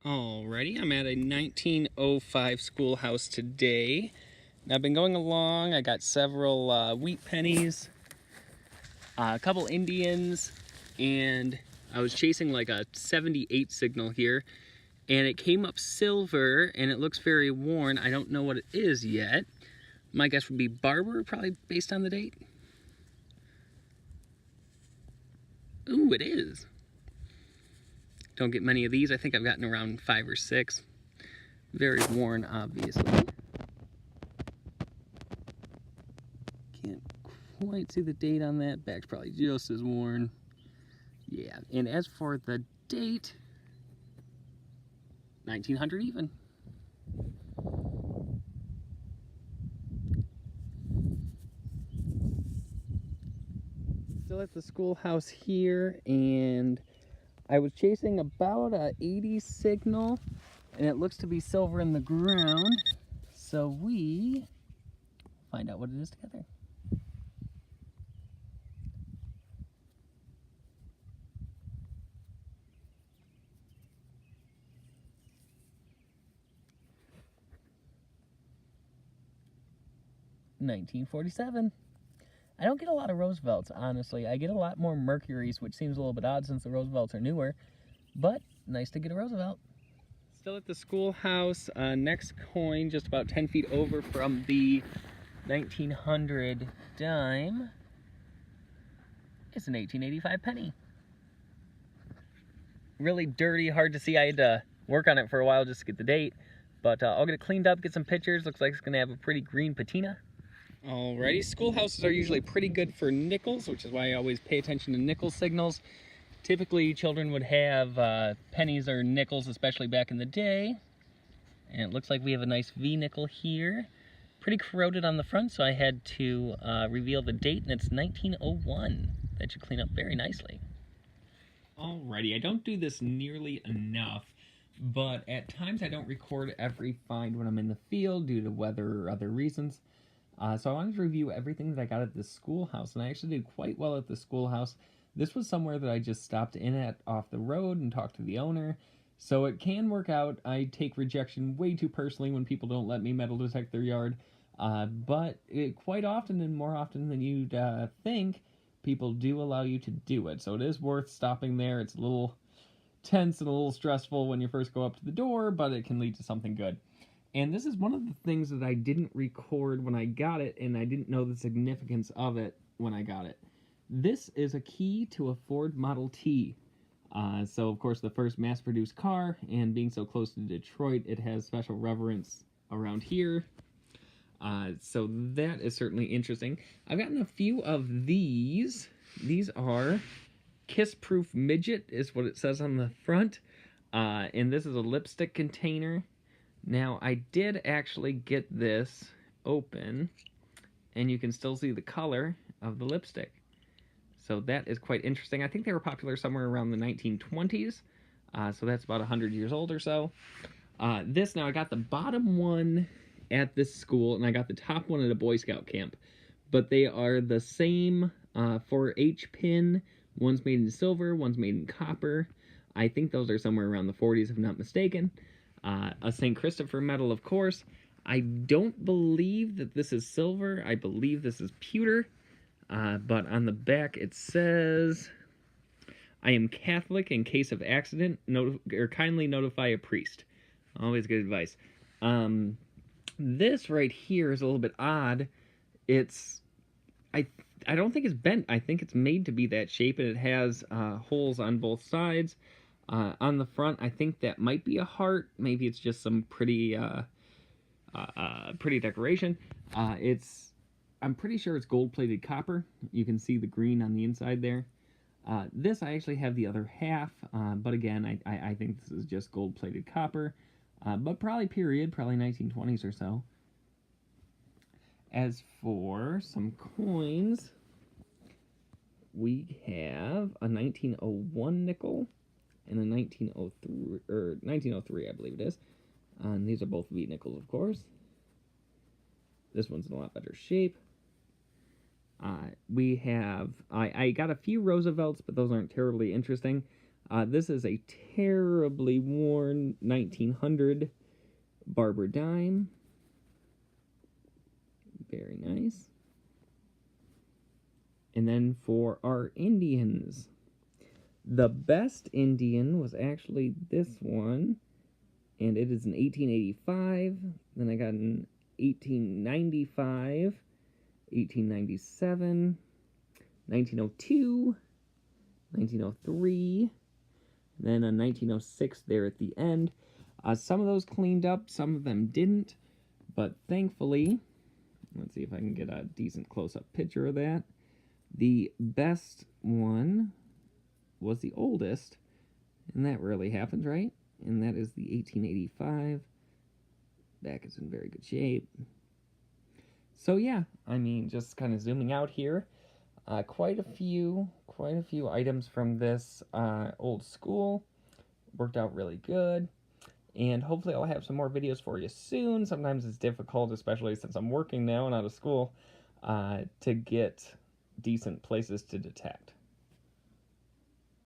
Alrighty, I'm at a 1905 Schoolhouse today. And I've been going along. I got several wheat pennies, a couple Indians, and I was chasing like a 78 signal here, and it came up silver, and it looks very worn. I don't know what it is yet. My guess would be barber, probably based on the date. Ooh, it is. Don't get many of these. I think I've gotten around 5 or 6. Very worn, obviously. Can't quite see the date on that. Back's probably just as worn. Yeah, and as for the date, 1900 even. Still at the schoolhouse here, and I was chasing about a 80 signal, and it looks to be silver in the ground. So we find out what it is together. $1947. I don't get a lot of Roosevelts, honestly. I get a lot more Mercuries, which seems a little bit odd since the Roosevelts are newer, but nice to get a Roosevelt. Still at the schoolhouse, next coin just about 10 feet over from the 1900 dime. It's an 1885 penny. Really dirty, hard to see. I had to work on it for a while just to get the date, but I'll get it cleaned up, get some pictures. Looks like it's gonna have a pretty green patina. Alrighty, schoolhouses are usually pretty good for nickels, which is why I always pay attention to nickel signals. Typically, children would have pennies or nickels, especially back in the day. And it looks like we have a nice V nickel here. Pretty corroded on the front, so I had to reveal the date, and it's 1901. That should clean up very nicely. Alrighty, I don't do this nearly enough, but at times I don't record every find when I'm in the field due to weather or other reasons. So I wanted to review everything that I got at the schoolhouse, and I actually did quite well at the schoolhouse. This was somewhere that I just stopped in at off the road and talked to the owner, so it can work out. I take rejection way too personally when people don't let me metal detect their yard, but quite often, and more often than you'd think, people do allow you to do it, so it is worth stopping there. It's a little tense and a little stressful when you first go up to the door, but it can lead to something good. And this is one of the things that I didn't record when I got it, and I didn't know the significance of it when I got it. This is a key to a Ford Model T. So, of course, the first mass-produced car, and being so close to Detroit, it has special reverence around here. So that is certainly interesting. I've gotten a few of these. These are Kiss-Proof Midget, is what it says on the front. And this is a lipstick container. Now, I did actually get this open, and you can still see the color of the lipstick. So that is quite interesting. I think they were popular somewhere around the 1920s, so that's about 100 years old or so. Now, I got the bottom one at this school, and I got the top one at a Boy Scout camp. But they are the same 4H pin. One's made in silver, one's made in copper. I think those are somewhere around the 40s, if I'm not mistaken. A St. Christopher medal, of course. I don't believe that this is silver. I believe this is pewter. But on the back it says, I am Catholic. In case of accident, kindly notify a priest. Always good advice. This right here is a little bit odd. I don't think it's bent. I think it's made to be that shape, and it has holes on both sides. On the front, I think that might be a heart. Maybe it's just some pretty decoration. I'm pretty sure it's gold-plated copper. You can see the green on the inside there. This, I actually have the other half, but again, I think this is just gold-plated copper, but probably period, probably 1920s or so. As for some coins, we have a 1901 nickel and a 1903, I believe it is. And these are both V nickels, of course. This one's in a lot better shape. I got a few Roosevelts, but those aren't terribly interesting. This is a terribly worn 1900 Barber dime. Very nice. And then for our Indians, the best Indian was actually this one, and it is in 1885. Then I got an 1895, 1897, 1902, 1903, then a 1906 there at the end. Some of those cleaned up, some of them didn't, but thankfully, let's see if I can get a decent close-up picture of that. The best one was the oldest, and that rarely happens, right? And that is the 1885. Back is in very good shape. So yeah, I mean, just kind of zooming out here, quite a few items from this old school. Worked out really good. And hopefully I'll have some more videos for you soon. Sometimes it's difficult, especially since I'm working now and out of school, to get decent places to detect.